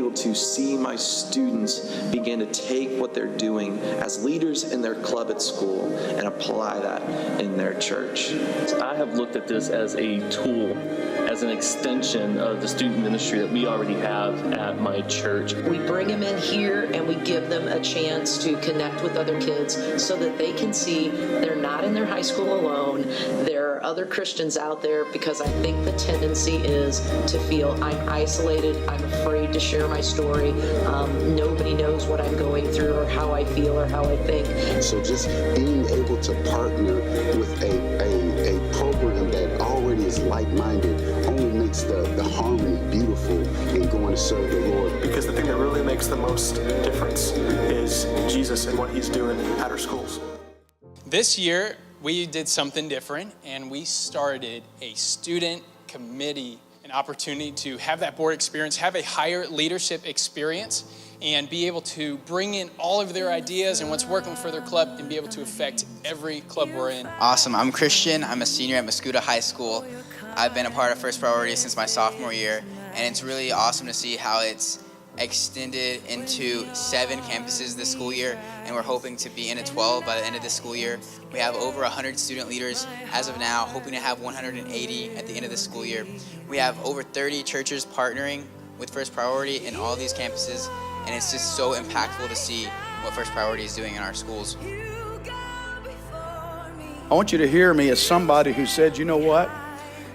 able to see my students begin to take what they're doing as leaders in their club at school and apply that in their church. I have looked at this as a tool, as an extension of the student ministry that we already have at my church. We bring them in here and we give them a chance to connect with other kids so that they can see they're not in their high school alone. There are other Christians out there, because I think the tendency is to feel I'm isolated, I'm afraid to share my story, nobody knows what I'm going through or how I feel or how I think. So just being able to partner with a program that already is like-minded only makes the harmony beautiful in going to serve the Lord. Because the thing that really makes the most difference is Jesus and what he's doing at our schools. This year, we did something different, and we started a student committee, an opportunity to have that board experience, have a higher leadership experience, and be able to bring in all of their ideas and what's working for their club and be able to affect every club we're in. Awesome. I'm Christian. I'm a senior at Mascoutah High School. I've been a part of First Priority since my sophomore year, and it's really awesome to see how it's extended into 7 campuses this school year, and we're hoping to be into 12 by the end of this school year. We have over 100 student leaders as of now, hoping to have 180 at the end of the school year. We have over 30 churches partnering with First Priority in all these campuses, and it's just so impactful to see what First Priority is doing in our schools. I want you to hear me as somebody who said, you know what?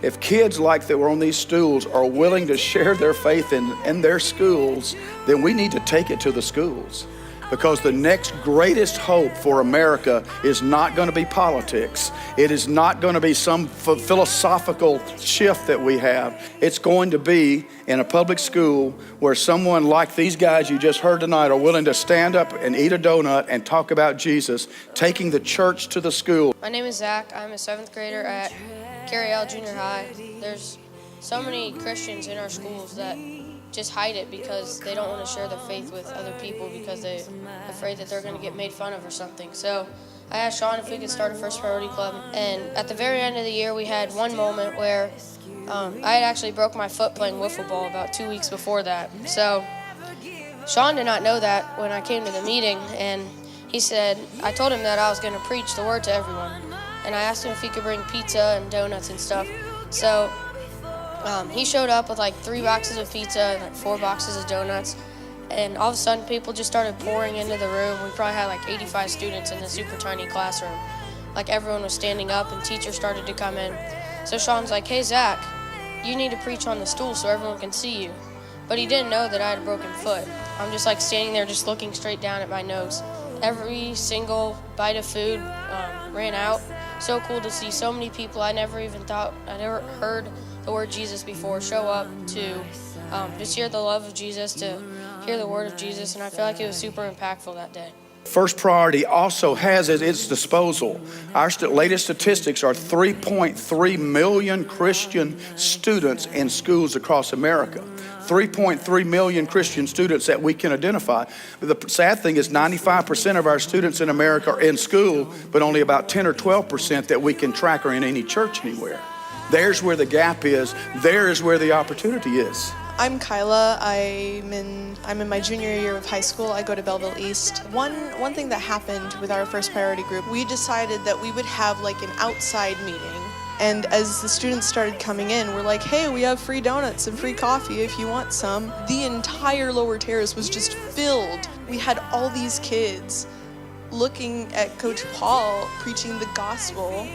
If kids like that were on these stools are willing to share their faith in their schools, then we need to take it to the schools. Because the next greatest hope for America is not going to be politics. It is not going to be some philosophical shift that we have. It's going to be in a public school where someone like these guys you just heard tonight are willing to stand up and eat a donut and talk about Jesus, taking the church to the school. My name is Zach. I'm a 7th grader at Carriel Junior High. There's so many Christians in our schools that just hide it because they don't want to share their faith with other people because they're afraid that they're going to get made fun of or something. So I asked Sean if we could start a First Priority Club. And at the very end of the year, we had one moment where I had actually broke my foot playing wiffle ball about 2 weeks before that. So Sean did not know that when I came to the meeting, and he said, I told him that I was going to preach the word to everyone. And I asked him if he could bring pizza and donuts and stuff. So he showed up with like 3 boxes of pizza and like 4 boxes of donuts, and all of a sudden people just started pouring into the room. We probably had like 85 students in the super tiny classroom. Like everyone was standing up and teachers started to come in. So Sean's like, hey Zach, you need to preach on the stool so everyone can see you. But he didn't know that I had a broken foot. I'm just like standing there just looking straight down at my nose. Every single bite of food ran out. So cool to see so many people I never even thought I'd ever heard the word Jesus before show up to just hear the love of Jesus, to hear the word of Jesus, and I feel like it was super impactful that day. First Priority also has at its disposal, our latest statistics are 3.3 million Christian students in schools across America. 3.3 million Christian students that we can identify. But the sad thing is 95% of our students in America are in school, but only about 10 or 12% that we can track are in any church anywhere. There's where the gap is. There is where the opportunity is. I'm Kyla. I'm in my junior year of high school. I go to Belleville East. One thing that happened with our First Priority group, we decided that we would have like an outside meeting. And as the students started coming in, we're like, hey, we have free donuts and free coffee if you want some. The entire lower terrace was just filled. We had all these kids looking at Coach Paul preaching the gospel.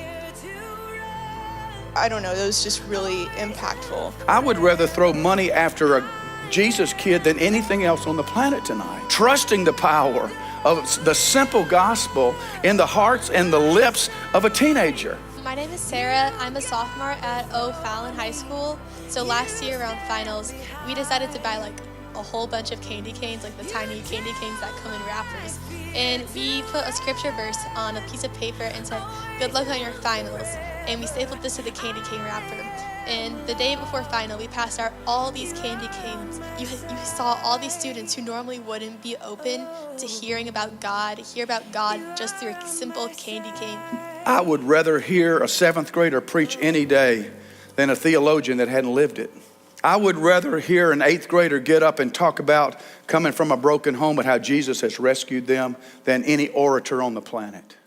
I don't know, that was just really impactful. I would rather throw money after a Jesus kid than anything else on the planet tonight. Trusting the power of the simple gospel in the hearts and the lips of a teenager. My name is Sarah. I'm a sophomore at O'Fallon High School. So last year around finals, we decided to buy like a whole bunch of candy canes, like the tiny candy canes that come in wrappers. And we put a scripture verse on a piece of paper and said, good luck on your finals. And we stapled this to the candy cane wrapper. And the day before final, we passed out all these candy canes. You saw all these students who normally wouldn't be open to hear about God just through a simple candy cane. I would rather hear a 7th grader preach any day than a theologian that hadn't lived it. I would rather hear an 8th grader get up and talk about coming from a broken home and how Jesus has rescued them than any orator on the planet.